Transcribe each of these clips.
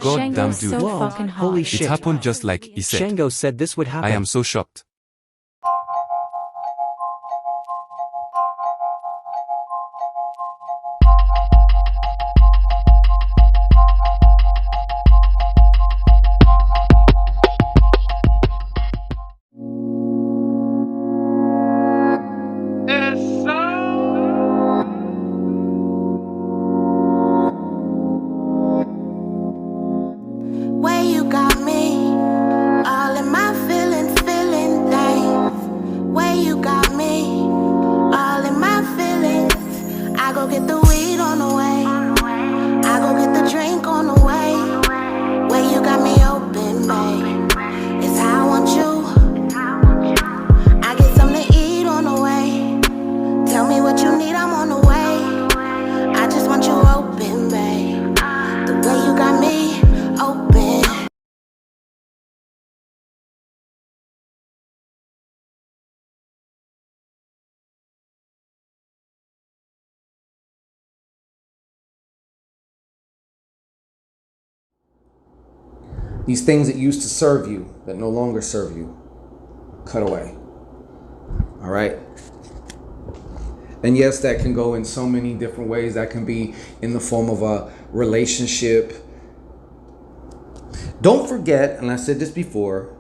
goddamn Shango's dude. so Whoa, fucking hot. holy It shit. happened just like he said. Shango said this would happen. I am so shocked. Where you got me, all in my feelings, feeling things. Where you got me, all in my feelings. I go get the weed on the way, I go get the drink on the way. Where you got me open, babe, it's how I want you. I get something to eat on the way. Tell me what you need, I'm on the way. I just want you open, babe. The way you got me open. These things that used to serve you, that no longer serve you, cut away. All right? And yes, that can go in so many different ways. That can be in the form of a relationship. Don't forget, and I said this before,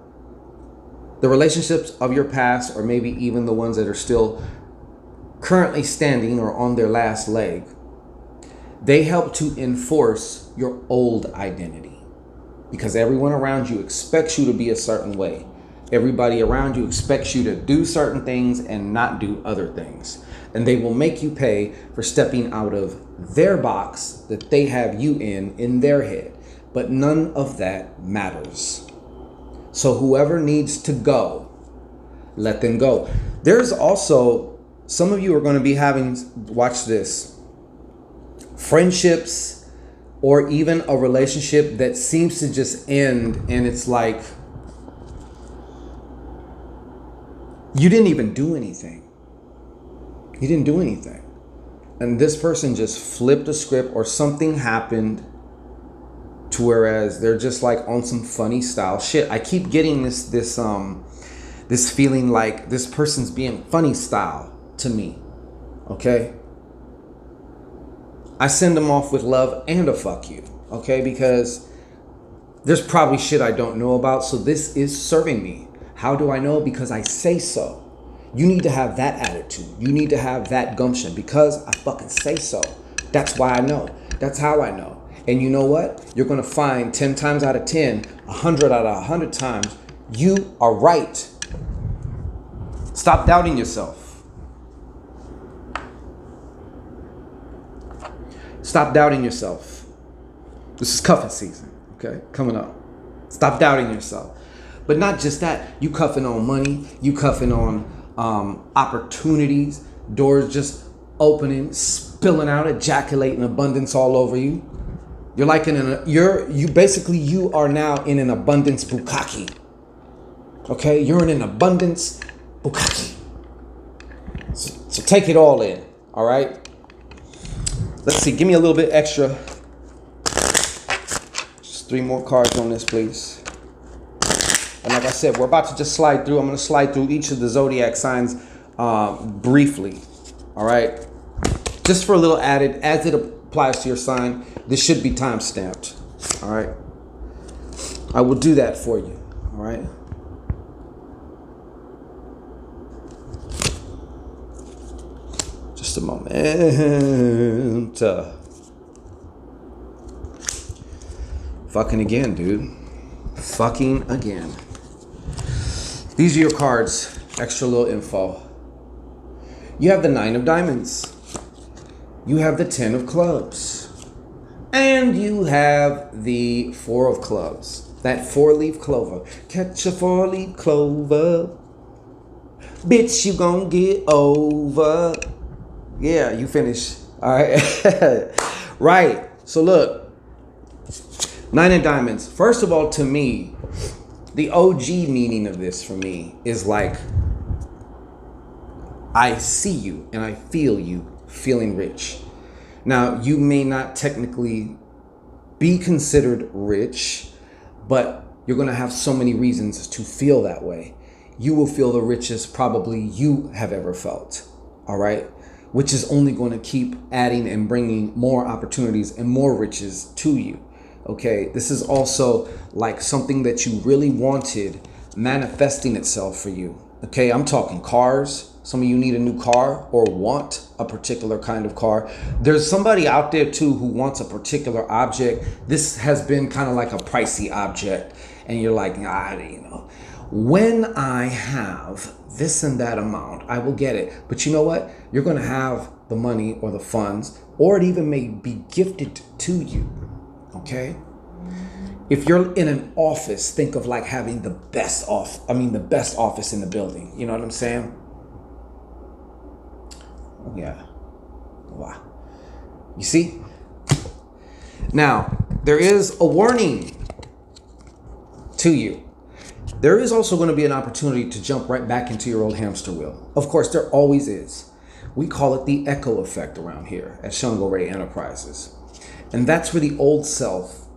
the relationships of your past, or maybe even the ones that are still currently standing or on their last leg, they help to enforce your old identity. Because everyone around you expects you to be a certain way. Everybody around you expects you to do certain things and not do other things. And they will make you pay for stepping out of their box that they have you in their head. But none of that matters. So whoever needs to go, let them go. There's also, some of you are going to be having, watch this, friendships, or even a relationship that seems to just end, and it's like you didn't even do anything. You didn't do anything. And this person just flipped a script, or something happened to whereas they're just like on some funny style shit. I keep getting this feeling like this person's being funny style to me. Okay? I send them off with love and a fuck you, okay? Because there's probably shit I don't know about, so this is serving me. How do I know? Because I say so. You need to have that attitude. You need to have that gumption, because I fucking say so. That's why I know. That's how I know. And you know what? You're gonna find 10 times out of 10, 100 out of 100 times, you are right. Stop doubting yourself. Stop doubting yourself. This is cuffing season, okay? Coming up. Stop doubting yourself. But not just that. You cuffing on money. You cuffing on opportunities. Doors just opening, spilling out, ejaculating abundance all over you. You're like you are now in an abundance bukkake. Okay? You're in an abundance bukkake. So take it all in, all right? Let's see, give me a little bit extra. Just 3 more cards on this, please. And like I said, we're about to just slide through. I'm going to slide through each of the zodiac signs briefly. All right? Just for a little added, as it applies to your sign, this should be time stamped. All right? I will do that for you. All right? Just a moment. Fucking again, dude. Fucking again. These are your cards. Extra little info. You have the 9 of diamonds. You have the 10 of clubs. And you have the 4 of clubs. That 4-leaf clover. Catch a 4-leaf clover. Bitch, you gon' get over. Yeah, you finish. All right. Right. So look, 9 of diamonds. First of all, to me, the OG meaning of this for me is like, I see you and I feel you feeling rich. Now, you may not technically be considered rich, but you're going to have so many reasons to feel that way. You will feel the richest probably you have ever felt. All right. Which is only going to keep adding and bringing more opportunities and more riches to you. Okay. This is also like something that you really wanted manifesting itself for you. Okay. I'm talking cars. Some of you need a new car or want a particular kind of car. There's somebody out there too who wants a particular object. This has been kind of like a pricey object. And you're like, when I have this and that amount, I will get it. But you know what? You're going to have the money or the funds, or it even may be gifted to you. Okay. If you're in an office, think of like having the best office in the building. You know what I'm saying? Yeah. Wow. You see? Now, there is a warning to you. There is also going to be an opportunity to jump right back into your old hamster wheel. Of course, there always is. We call it the echo effect around here at Shango Ray Enterprises. And that's where the old self,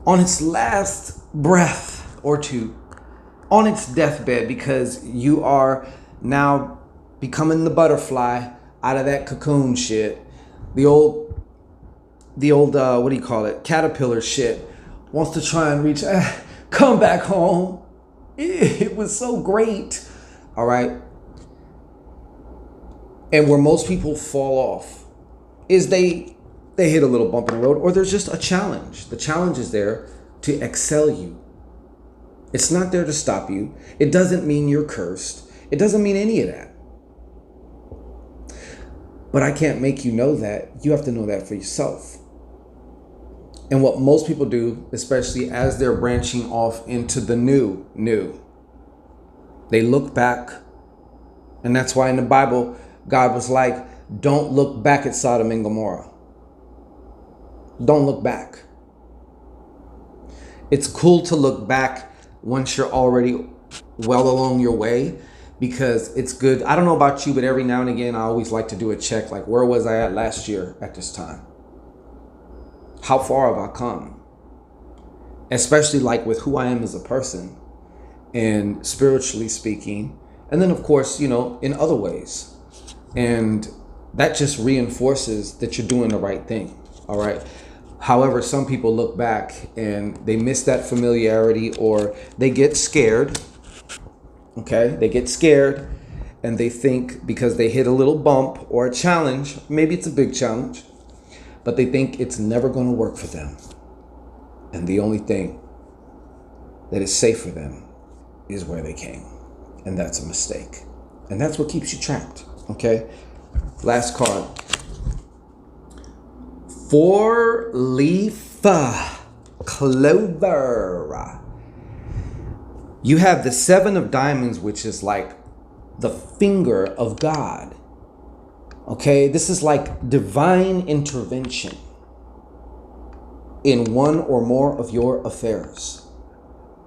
on its last breath or two, on its deathbed, because you are now becoming the butterfly out of that cocoon shit, the old what do you call it, caterpillar shit, wants to try and reach, come back home. It was so great. All right. And where most people fall off is they hit a little bump in the road, or there's just a challenge. The challenge is there to excel you. It's not there to stop you. It doesn't mean you're cursed. It doesn't mean any of that. But I can't make you know that. You have to know that for yourself. And what most people do, especially as they're branching off into the new, they look back. And that's why in the Bible, God was like, don't look back at Sodom and Gomorrah. Don't look back. It's cool to look back once you're already well along your way, because it's good. I don't know about you, but every now and again, I always like to do a check. Like, where was I at last year at this time? How far have I come? Especially like with who I am as a person and spiritually speaking. And then of course, in other ways. And that just reinforces that you're doing the right thing. All right. However, some people look back and they miss that familiarity, or they get scared. Okay. They get scared and they think because they hit a little bump or a challenge, maybe it's a big challenge, but they think it's never going to work for them. And the only thing that is safe for them is where they came. And that's a mistake. And that's what keeps you trapped. Okay. Last card. 4-leaf clover. You have the 7 of diamonds, which is like the finger of God. Okay, this is like divine intervention in one or more of your affairs.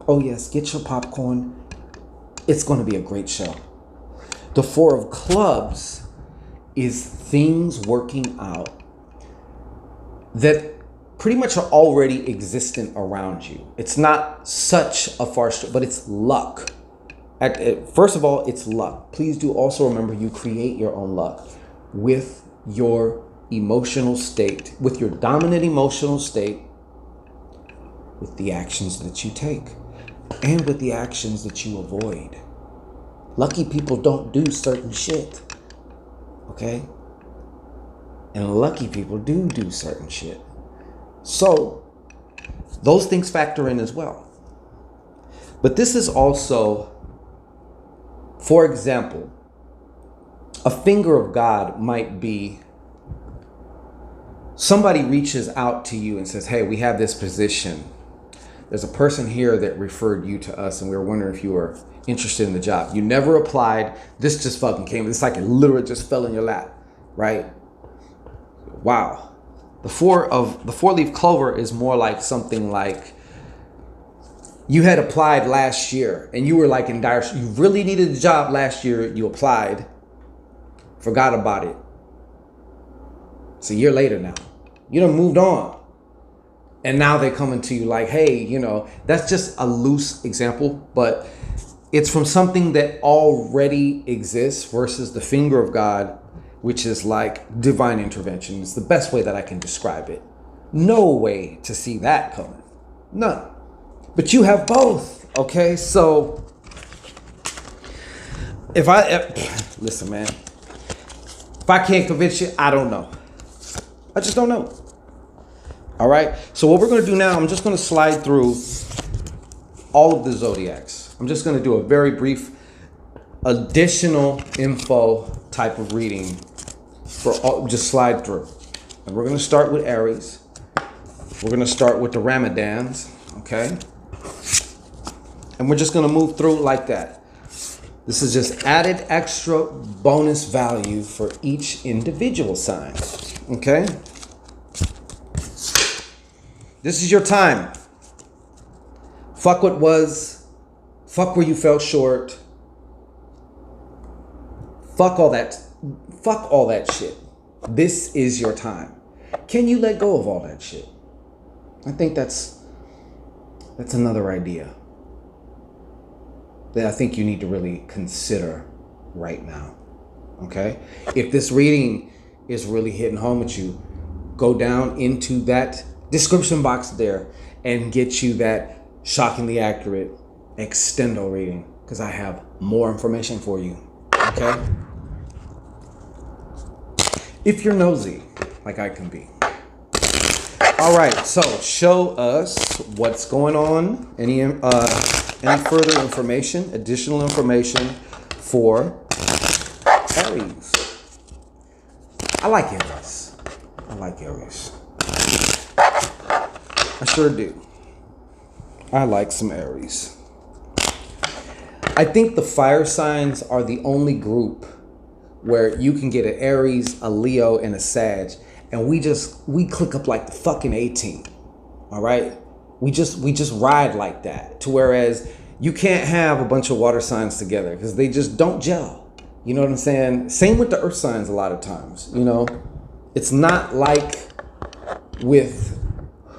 Oh yes, get your popcorn. It's going to be a great show. The 4 of clubs is things working out that pretty much are already existent around you. It's not such a far stretch, but it's luck. First of all, it's luck. Please do also remember you create your own luck with your emotional state, with your dominant emotional state, with the actions that you take, and with the actions that you avoid. Lucky people don't do certain shit. Okay? And lucky people do certain shit. So, those things factor in as well. But this is also, for example, a finger of God might be somebody reaches out to you and says, hey, we have this position. There's a person here that referred you to us, and we were wondering if you were interested in the job. You never applied. This just fucking came. It's like it literally just fell in your lap, right? Wow. The 4-leaf clover is more like something like you had applied last year and you were like in dire, you really needed a job last year. You applied, forgot about it. It's a year later now. You done moved on. And now they're coming to you like, hey, you know, that's just a loose example, but it's from something that already exists versus the finger of God, which is like divine intervention. It's the best way that I can describe it. No way to see that coming. None. But you have both, okay? So listen, man, if I can't convince you, I don't know. I just don't know. All right. So what we're going to do now, I'm just going to slide through all of the zodiacs. I'm just going to do a very brief additional info type of reading for all, just slide through. And we're going to start with Aries. We're going to start with the Ramadans. Okay. And we're just going to move through like that. This is just added extra bonus value for each individual sign. Okay. This is your time. Fuck what was. Fuck where you fell short. Fuck all that. Fuck all that shit. This is your time. Can you let go of all that shit? I think that's another idea that I think you need to really consider right now. Okay? If this reading is really hitting home with you, go down into that description box there and get you that shockingly accurate extendo reading, because I have more information for you. Okay? If you're nosy, like I can be. All right, so show us what's going on. Any further information, additional information for Aries. I like Aries. I like Aries. I sure do. I like some Aries. I think the fire signs are the only group where you can get an Aries, a Leo, and a Sag, and we click up like the fucking 18. All right? We just ride like that. To whereas you can't have a bunch of water signs together because they just don't gel. You know what I'm saying? Same with the earth signs a lot of times, you know? It's not like with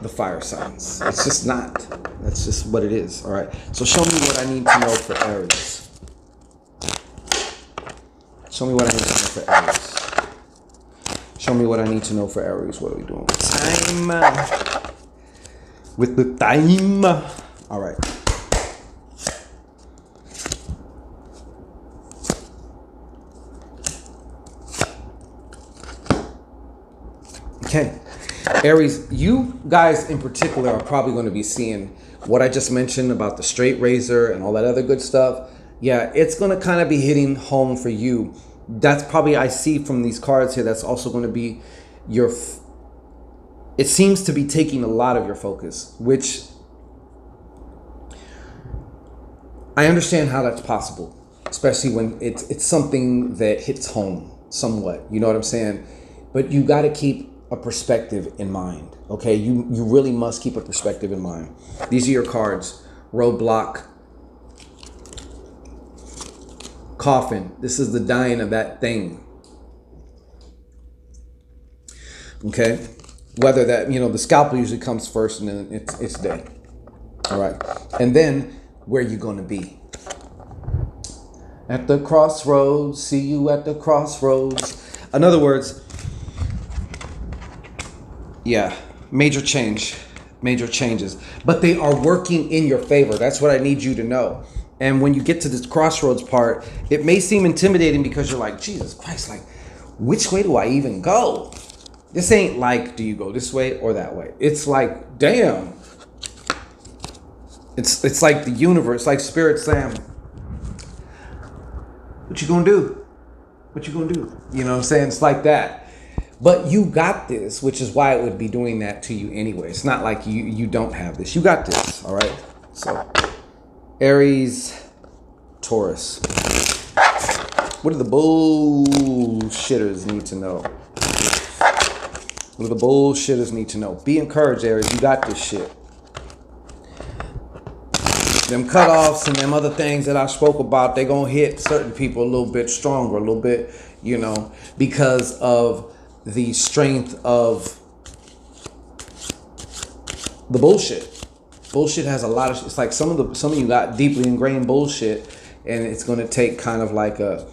the fire signs. It's just not. That's just what it is. All right. So show me what I need to know for Aries. Show me what I need to know for Aries. Show me what I need to know for Aries. What are we doing? Time. With the time. All right. Okay. Aries, you guys in particular are probably going to be seeing what I just mentioned about the straight razor and all that other good stuff. Yeah, it's going to kind of be hitting home for you. That's probably, I see from these cards here, that's also going to be your, it seems to be taking a lot of your focus, which I understand how that's possible, especially when it's something that hits home somewhat. You know what I'm saying? But you got to keep a perspective in mind. Okay, you really must keep a perspective in mind. These are your cards. Roadblock, coffin. This is the dying of that thing. Okay, whether that, you know, the scalpel usually comes first and then it's dead. All right, and then where you going to be? At the crossroads. See you at the crossroads. In other words, yeah, major changes, but they are working in your favor. That's what I need you to know. And when you get to this crossroads part, it may seem intimidating because you're like, Jesus Christ, like, which way do I even go? This ain't like, do you go this way or that way? It's like, damn. It's like the universe, like Spirit saying, what you gonna do? What you gonna do? You know what I'm saying? It's like that. But you got this, which is why it would be doing that to you anyway. It's not like you don't have this. You got this, all right? So, Aries, Taurus. What do the bullshitters need to know? What do the bullshitters need to know? Be encouraged, Aries. You got this shit. Them cutoffs and them other things that I spoke about, they gonna hit certain people a little bit stronger, a little bit, you know, because of the strength of the bullshit. Bullshit has a lot of, it's like some of you got deeply ingrained bullshit, and it's going to take kind of like a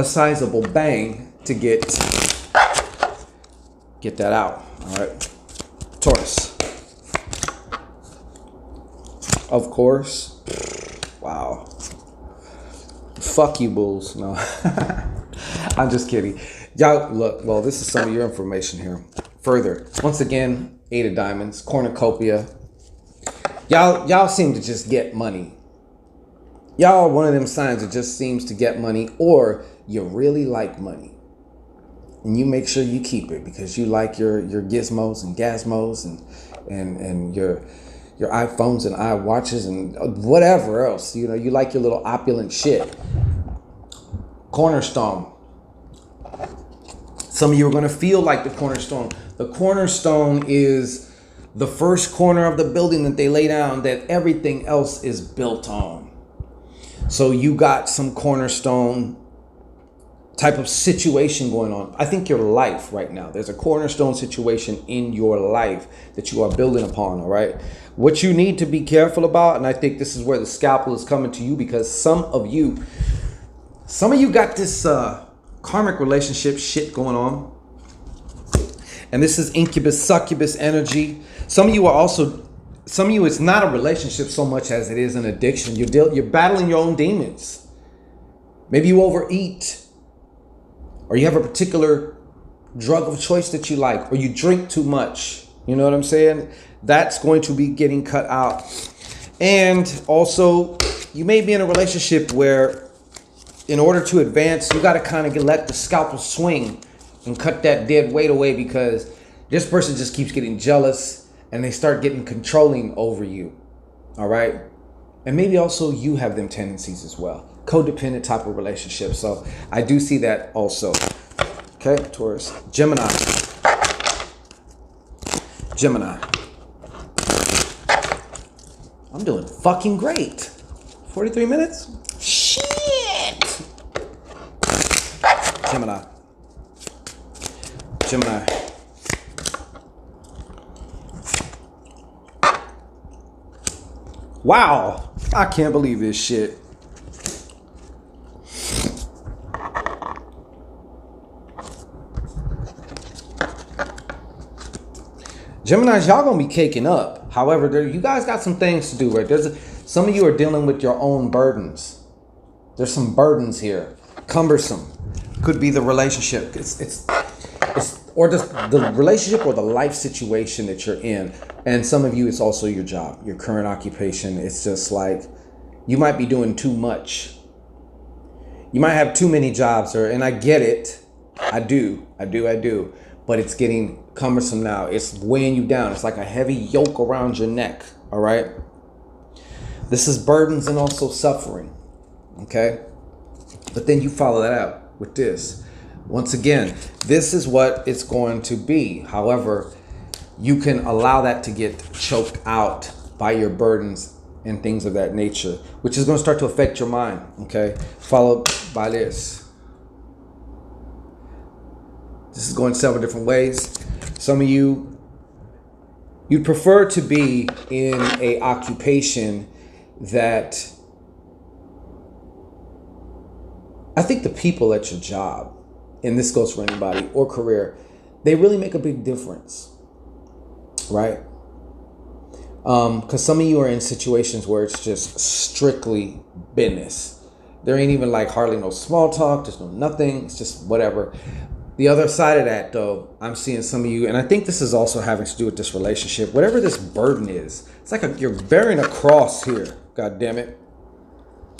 sizable bang to get that out. All right, Taurus. Of course. Wow. Fuck you, bulls. No, I'm just kidding. Y'all, look, well, this is some of your information here. Further, once again, 8 of diamonds, cornucopia. Y'all seem to just get money. Y'all are one of them signs that just seems to get money, or you really like money. And you make sure you keep it because you like your gizmos and gasmos and your iPhones and iWatches and whatever else. You know, you like your little opulent shit. Cornerstone. Some of you are going to feel like the cornerstone. The cornerstone is the first corner of the building that they lay down that everything else is built on. So you got some cornerstone type of situation going on. I think your life right now, there's a cornerstone situation in your life that you are building upon, all right? What you need to be careful about, and I think this is where the scalpel is coming to you, because some of you got this karmic relationship shit going on. And this is incubus, succubus energy. Some of you, it's not a relationship so much as it is an addiction. You're battling your own demons. Maybe you overeat, or you have a particular drug of choice that you like, or you drink too much. You know what I'm saying? That's going to be getting cut out. And also, you may be in a relationship where in order to advance, you got to kind of let the scalpel swing and cut that dead weight away, because this person just keeps getting jealous and they start getting controlling over you. All right. And maybe also you have them tendencies as well. Codependent type of relationship. So I do see that also. Okay, Taurus. Gemini. I'm doing fucking great. 43 minutes? Shit! Gemini. Wow, I can't believe this shit. Geminis, y'all gonna be caking up. However, you guys got some things to do, right? Some of you are dealing with your own burdens. There's some burdens here. Cumbersome. Could be the relationship. Or the relationship or the life situation that you're in. And some of you, it's also your job, your current occupation. It's just like you might be doing too much. You might have too many jobs, and I get it. I do. But it's getting cumbersome now. It's weighing you down. It's like a heavy yoke around your neck. All right. This is burdens and also suffering. Okay. But then you follow that up with this. Once again, this is what it's going to be. However, you can allow that to get choked out by your burdens and things of that nature, which is going to start to affect your mind. Okay. Followed by this. This is going several different ways. Some of you, you'd prefer to be in a occupation that, I think the people at your job, and this goes for anybody, or career, they really make a big difference, right? Because some of you are in situations where it's just strictly business. There ain't even like hardly no small talk. There's no nothing. It's just whatever. The other side of that, though, I'm seeing some of you, and I think this is also having to do with this relationship. Whatever this burden is, it's like you're bearing a cross here. God damn it.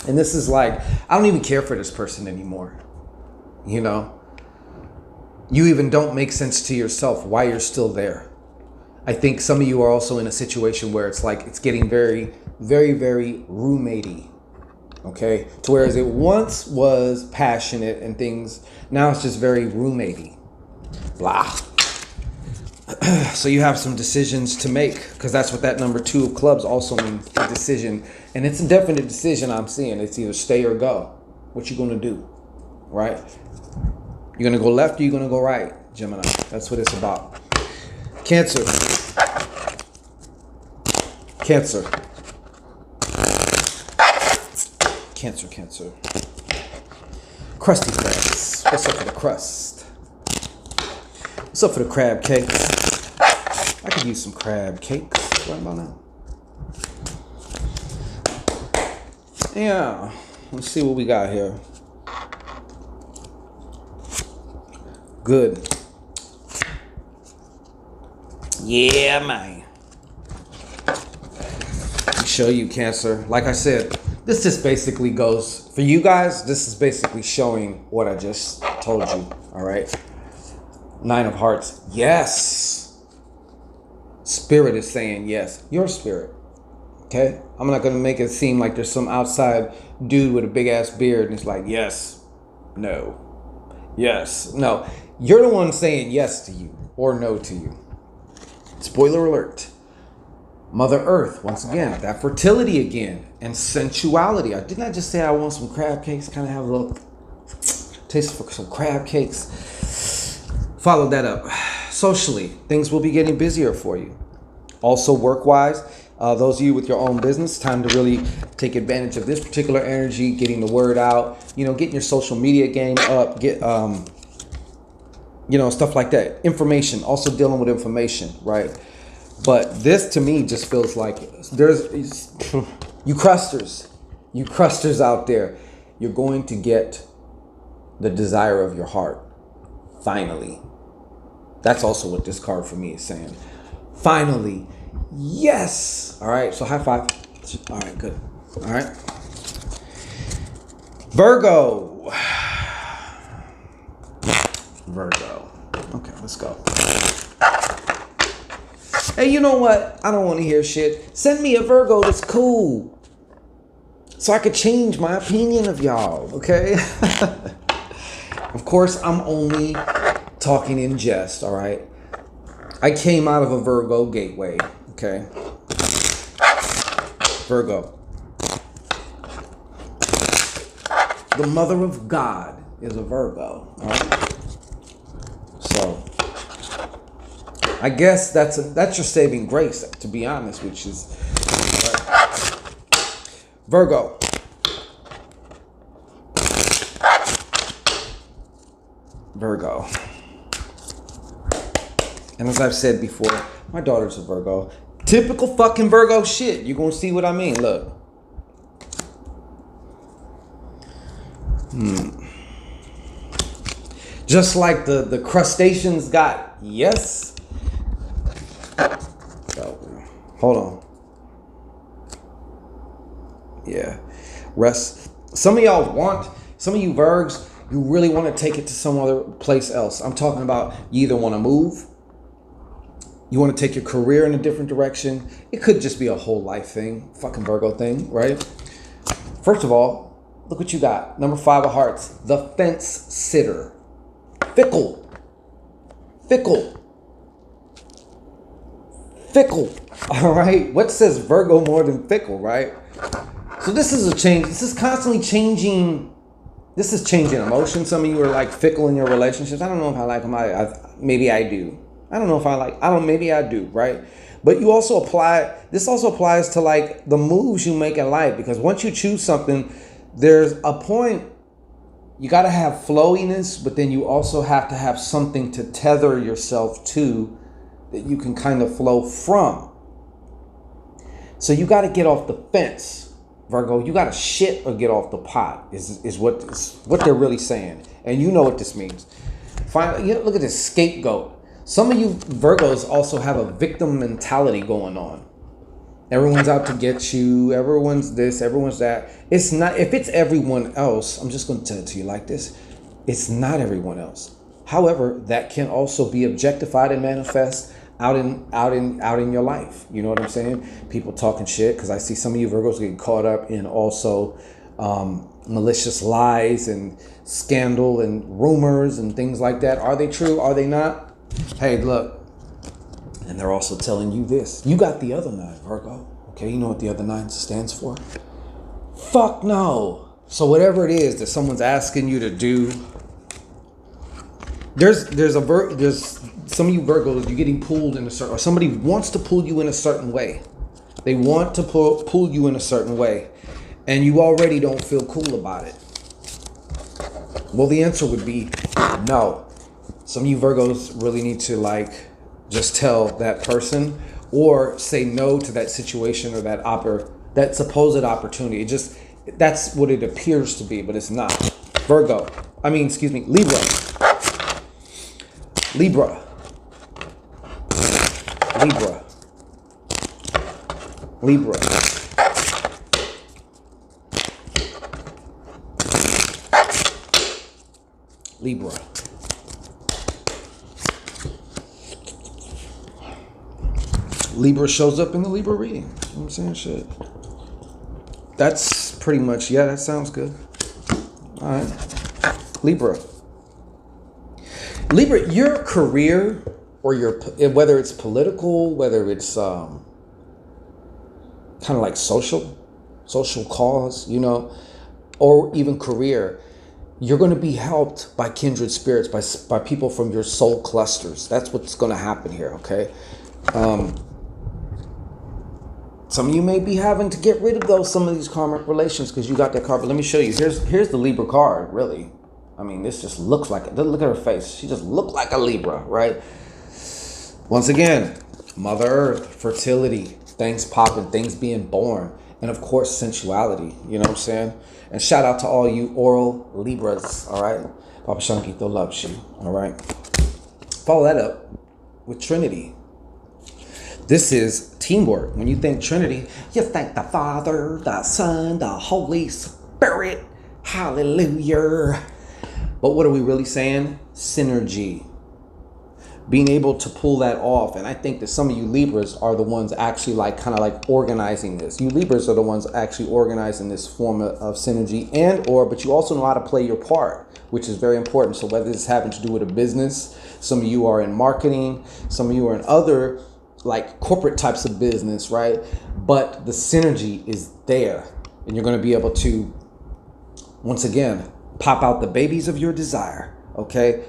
And this is like, I don't even care for this person anymore. You know? You even don't make sense to yourself why you're still there. I think some of you are also in a situation where it's like it's getting very, very, very roommatey. Okay? To whereas it once was passionate and things, now it's just very roommatey. Blah. So you have some decisions to make, because that's what that number 2 of clubs also means, a decision. And it's a definite decision I'm seeing. It's either stay or go. What you going to do? Right? You're going to go left or you're going to go right, Gemini. That's what it's about. Cancer. Cancer. Cancer, Cancer. Krusty Krabs. What's up for the crust? What's up for the crab cakes? I could use some crab cakes right about now. Yeah. Let's see what we got here. Good. Yeah, man. Let me show you, Cancer. Like I said, this just basically goes, for you guys, this is basically showing what I just told you, all right? 9 of Hearts. Yes. Spirit is saying yes. Your spirit. Okay? I'm not going to make it seem like there's some outside dude with a big-ass beard and it's like, yes, no, yes, no. You're the one saying yes to you or no to you. Spoiler alert. Mother Earth, once again, that fertility again, and sensuality. Didn't I just say I want some crab cakes? Kind of have a little taste for some crab cakes. Follow that up. Socially, things will be getting busier for you. Also work-wise, those of you with your own business, time to really take advantage of this particular energy, getting the word out, getting your social media game up, get, stuff like that. Information, also dealing with information, right? But this to me just feels like there's you crusters out there. You're going to get the desire of your heart. Finally. That's also what this card for me is saying. Finally. Yes. All right. So high five. All right. Good. All right. Virgo. Virgo. Okay. Let's go. Hey, you know what? I don't want to hear shit. Send me a Virgo that's cool, so I could change my opinion of y'all. Okay. Of course, I'm only talking in jest. All right. I came out of a Virgo gateway. Okay. Virgo. The mother of God is a Virgo. All right. So I guess that's your saving grace, to be honest, which is Virgo. Virgo. And as I've said before, my daughter's a Virgo. Typical fucking Virgo shit. You're going to see what I mean. Look. Just like the crustaceans got yes. Hold on. Yeah. Rest. Some of you Virgs, you really want to take it to some other place else. I'm talking about you either want to move, you want to take your career in a different direction. It could just be a whole life thing, fucking Virgo thing, right? First of all, look what you got. Number 5 of Hearts, the fence sitter. Fickle. Fickle. Fickle. All right. What says Virgo more than fickle, right? So this is a change. This is constantly changing. This is changing emotion. Some of you are like fickle in your relationships. I don't know if I like them. Maybe I do. I don't know if I like. Maybe I do. Right. But you also apply. This also applies to like the moves you make in life, because once you choose something, there's a point. You got to have flowiness, but then you also have to have something to tether yourself to that you can kind of flow from. So you got to get off the fence, Virgo. You got to shit or get off the pot is what they're really saying. And you know what this means. Finally, look at this scapegoat. Some of you Virgos also have a victim mentality going on. Everyone's out to get you. Everyone's this, everyone's that. It's not, if it's everyone else, I'm just going to tell it to you like this. It's not everyone else. However, that can also be objectified and manifest out in your life. You know what I'm saying? People talking shit, because I see some of you Virgos getting caught up in also malicious lies and scandal and rumors and things like that. Are they true? Are they not? Hey, look. And they're also telling you this. You got the other 9, Virgo. Okay, you know what the other 9 stands for? Fuck no. So whatever it is that someone's asking you to do, there's some of you Virgos, you're getting pulled in a certain, or somebody wants to pull you in a certain way. They want to pull you in a certain way, and you already don't feel cool about it. Well, the answer would be no. Some of you Virgos really need to like just tell that person or say no to that situation or that supposed opportunity. That's what it appears to be, but it's not. Libra. Libra. Libra. Libra. Libra. Libra shows up in the Libra reading. You know what I'm saying? Shit. That's pretty much, yeah, that sounds good. All right. Libra. Libra, your career or whether it's political, whether it's kind of like social cause, you know, or even career, you're going to be helped by kindred spirits, by people from your soul clusters. That's what's going to happen here, okay? Some of you may be having to get rid of some of these karmic relations because you got that card. But let me show you. Here's the Libra card, really. I mean, this just looks like it. Look at her face. She just looked like a Libra, right? Once again, Mother Earth, fertility, things popping, things being born, and of course, sensuality. You know what I'm saying? And shout out to all you oral Libras, all right? Papa Shankito loves you, all right? Follow that up with Trinity. This is teamwork. When you think Trinity, you think the Father, the Son, the Holy Spirit. Hallelujah. But what are we really saying? Synergy. Being able to pull that off. And I think that some of you Libras are the ones actually kind of organizing this. You Libras are the ones actually organizing this form of synergy but you also know how to play your part, which is very important. So whether this is having to do with a business, some of you are in marketing, some of you are in other corporate types of business, right? But the synergy is there, and you're going to be able to, once again, pop out the babies of your desire, okay?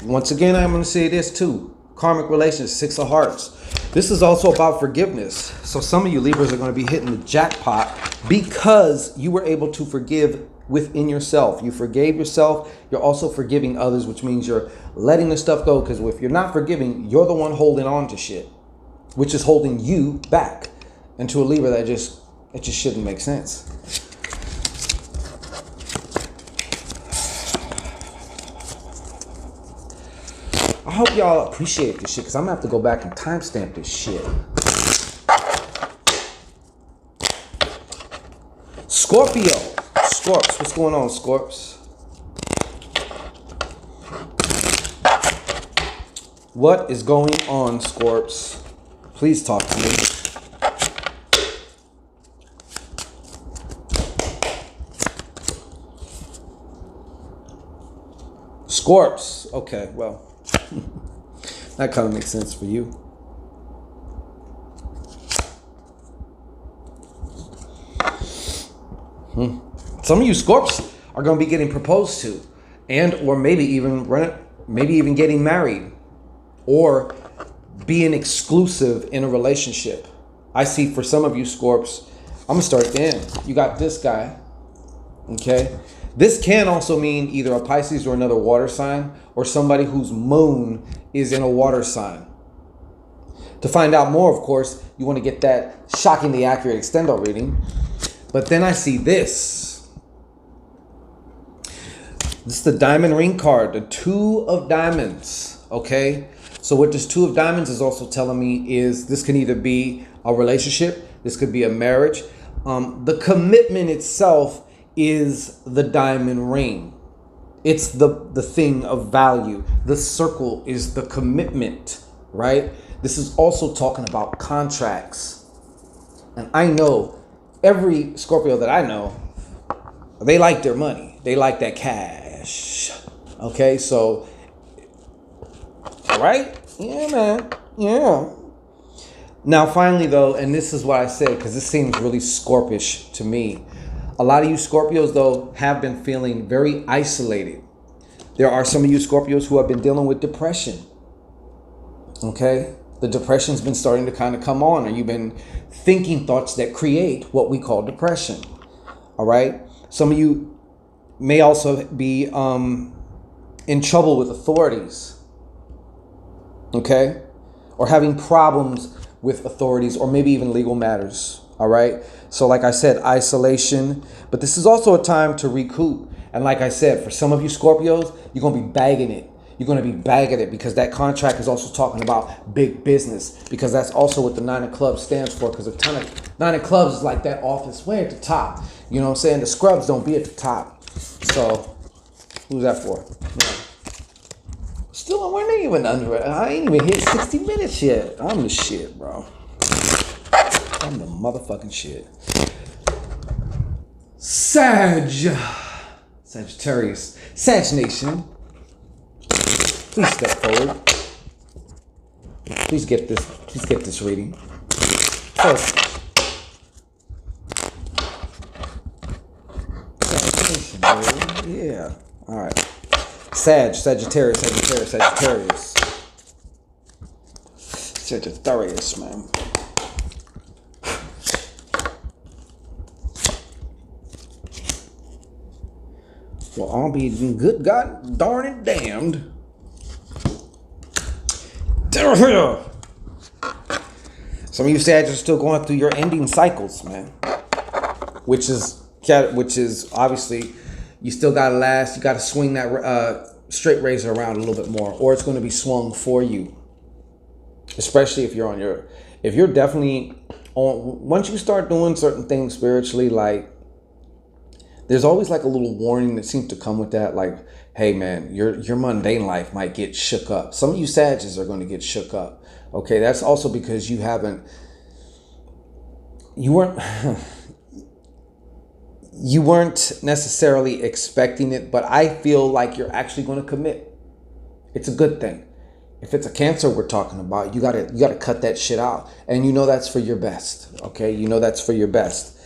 Once again, I'm going to say this too. Karmic relations, 6 of hearts. This is also about forgiveness. So some of you Libras are going to be hitting the jackpot because you were able to forgive within yourself. You forgave yourself. You're also forgiving others, which means you're letting the stuff go. Because if you're not forgiving, you're the one holding on to shit, which is holding you back. And to a Libra, it just shouldn't make sense. I hope y'all appreciate this shit, because I'm going to have to go back and timestamp this shit. Scorpio. Scorps. What's going on, Scorps? What is going on, Scorps? Please talk to me. Scorps. Okay, well, that kind of makes sense for you. Some of you Scorps are going to be getting proposed to, or maybe even getting married, or being exclusive in a relationship. I see for some of you Scorps, I'm going to start at the end. You got this guy, okay? This can also mean either a Pisces or another water sign, or somebody whose moon is in a water sign. To find out more, of course, you want to get that shockingly accurate extendo reading. But then I see this. This is the diamond ring card, the 2 of diamonds, okay? So what this 2 of diamonds is also telling me is this can either be a relationship, this could be a marriage. The commitment itself is the diamond ring. It's the thing of value. The circle is the commitment, right? This is also talking about contracts. And I know every Scorpio that I know, they like their money. They like that cash. Okay, so, right? Yeah, man. Yeah. Now, finally, though, and this is what I say, because this seems really Scorpish to me. A lot of you Scorpios, though, have been feeling very isolated. There are some of you Scorpios who have been dealing with depression. Okay? The depression's been starting to kind of come on, or you've been thinking thoughts that create what we call depression. All right. Some of you may also be in trouble with authorities. Okay. Or having problems with authorities, or maybe even legal matters. All right. So like I said, isolation, but this is also a time to recoup. And like I said, for some of you Scorpios, you're going to be bagging it. You're going to be bagging it because that contract is also talking about big business, because that's also what the 9 of clubs stands for. Because a ton of 9 of clubs is like that office way at the top. You know what I'm saying? The scrubs don't be at the top. So who's that for? Yeah. Still, we're not even under it. I ain't even hit 60 minutes yet. I'm the shit, bro. I'm the motherfucking shit. Sagittarius. Sag Nation. Please step forward. Please get this reading. First. Yeah. All right. Sagittarius, man. Well, I'll be good God darn it damned. Some of you Sag are still going through your ending cycles, man. Which is obviously, you still gotta last. You gotta swing that straight razor around a little bit more, or it's going to be swung for you. Especially if you're definitely on. Once you start doing certain things spiritually, like there's always like a little warning that seems to come with that, like, hey man, your mundane life might get shook up. Some of you Sagittarius are going to get shook up. Okay, that's also because you weren't necessarily expecting it, but I feel like you're actually going to commit. It's a good thing. If it's a Cancer we're talking about, you gotta cut that shit out, and you know that's for your best. Okay, you know that's for your best.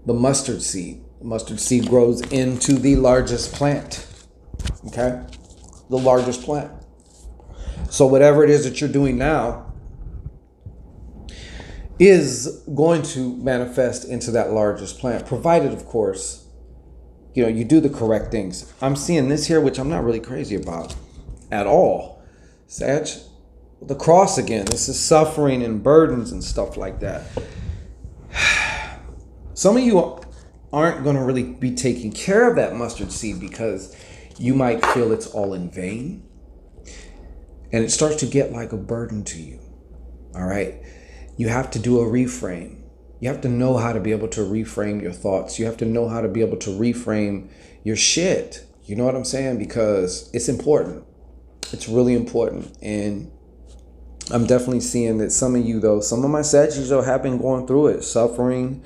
The mustard seed. Mustard seed grows into the largest plant. Okay, the largest plant. So whatever it is that you're doing now is going to manifest into that largest plant, provided, of course, you do the correct things. I'm seeing this here, which I'm not really crazy about at all. Sag, the cross again. This is suffering and burdens and stuff like that. Some of you aren't going to really be taking care of that mustard seed because you might feel it's all in vain. And it starts to get like a burden to you. All right. You have to do a reframe. You have to know how to be able to reframe your thoughts. You have to know how to be able to reframe your shit. You know what I'm saying? Because it's important. It's really important. And I'm definitely seeing that some of you, though, some of my Sagittarius have been going through it, suffering.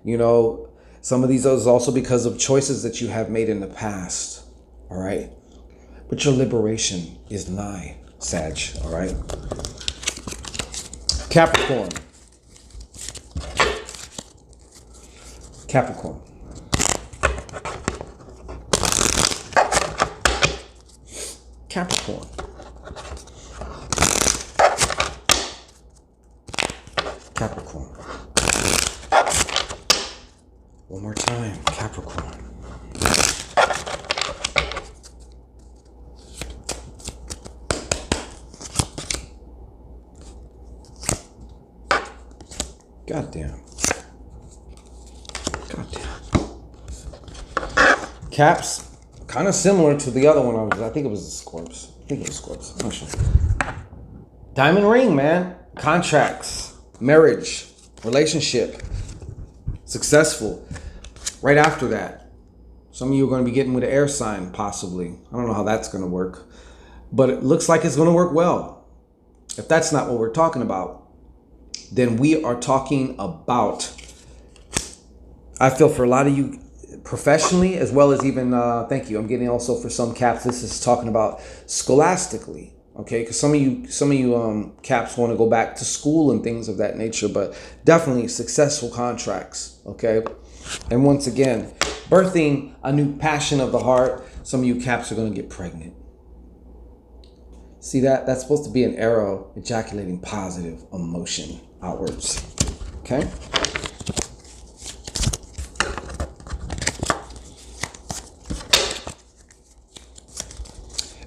Some of these is also because of choices that you have made in the past. All right. But your liberation is nigh, Sag. All right. Capricorn. Capricorn. Capricorn. Capricorn. One more time, Capricorn. Goddamn. Caps, kind of similar to the other one. I think it was the Scorps. I'm not sure. Diamond ring, man. Contracts, marriage, relationship, successful. Right after that, some of you are going to be getting with an air sign, possibly. I don't know how that's going to work, but it looks like it's going to work well. If that's not what we're talking about, then we are talking about, I feel for a lot of you professionally, as well as even, thank you, I'm getting also for some Caps, this is talking about scholastically, okay? Because some of you Caps want to go back to school and things of that nature, but definitely successful contracts, okay? And once again, birthing a new passion of the heart. Some of you Caps are going to get pregnant. See that? That's supposed to be an arrow ejaculating positive emotion outwards. Okay?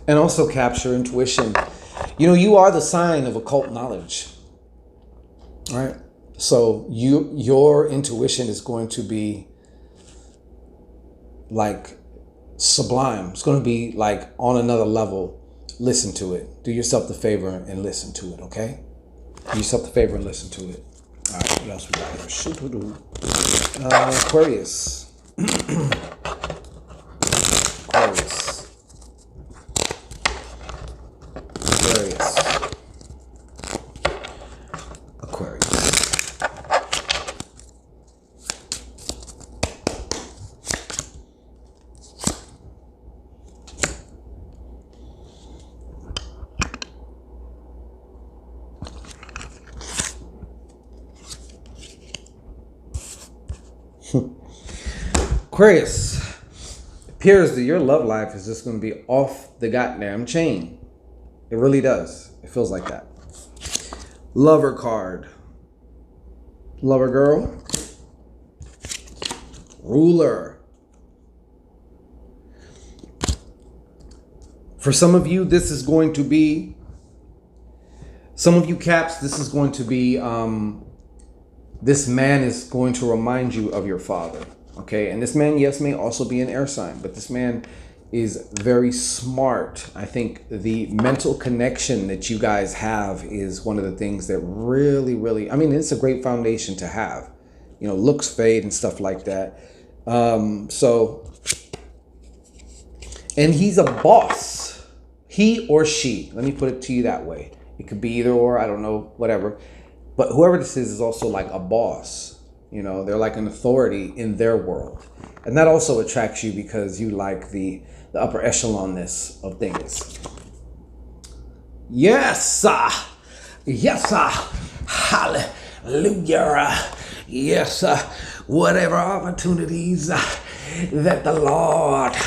And also capture intuition. You know, you are the sign of occult knowledge. All right? So your intuition is going to be like sublime. It's going to be like on another level. Listen to it. Do yourself the favor and listen to it, okay? Do yourself the favor and listen to it. All right, what else we got here? Aquarius. Aquarius. Aquarius. Aquarius. Aquarius, it appears that your love life is just going to be off the goddamn chain. It really does. It feels like that. Lover card. Lover girl. Ruler. For some of you, this is going to be, some of you Caps, this is going to be, this man is going to remind you of your father. Okay, and this man, yes, may also be an air sign, but this man is very smart. I think the mental connection that you guys have is one of the things that really, I mean, it's a great foundation to have. You know, looks fade and stuff like that. And he's a boss. He or she, let me put it to you that way. It could be either or, I don't know, whatever. But whoever this is also like a boss. You know, they're like an authority in their world. And that also attracts you because you like the upper echelonness of things. Yes, yes, hallelujah. Yes, whatever opportunities that the Lord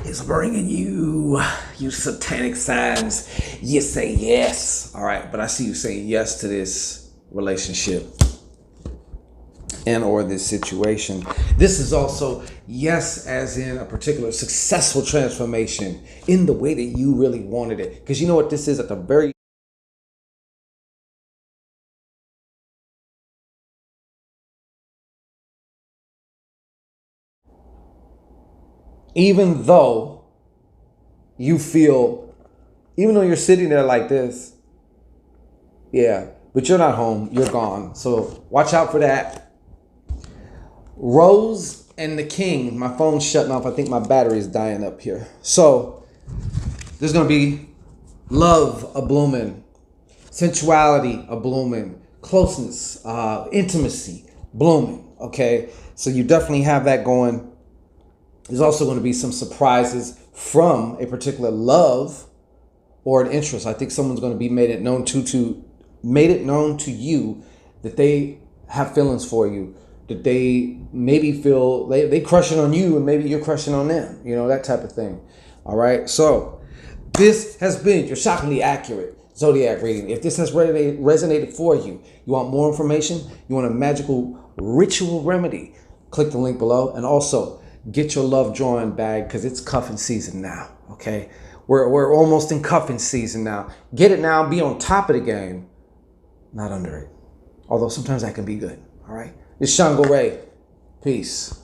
is bringing you, you satanic signs, you say yes. All right, but I see you saying yes to this relationship and or this situation. This is also yes, as in a particular successful transformation in the way that you really wanted it. Because you know what this is at the very even though you feel, even though you're sitting there like this, yeah, but you're not home, you're gone. So watch out for that. Rose and the King. My phone's shutting off. I think my battery is dying up here. So there's going to be love a-blooming, sensuality a-blooming, closeness, intimacy blooming. Okay, so you definitely have that going. There's also going to be some surprises from a particular love or an interest. I think someone's going to be made it known to you that they have feelings for you, that they maybe feel they crushing on you and maybe you're crushing on them, you know, that type of thing. All right, so this has been your shockingly accurate Zodiac reading. If this has resonated for you, you want more information, you want a magical ritual remedy, click the link below. And also get your love drawing bag because it's cuffing season now. Okay, we're almost in cuffing season now. Get it now, be on top of the game, not under it. Although sometimes that can be good. All right, it's Shango Ray. Peace.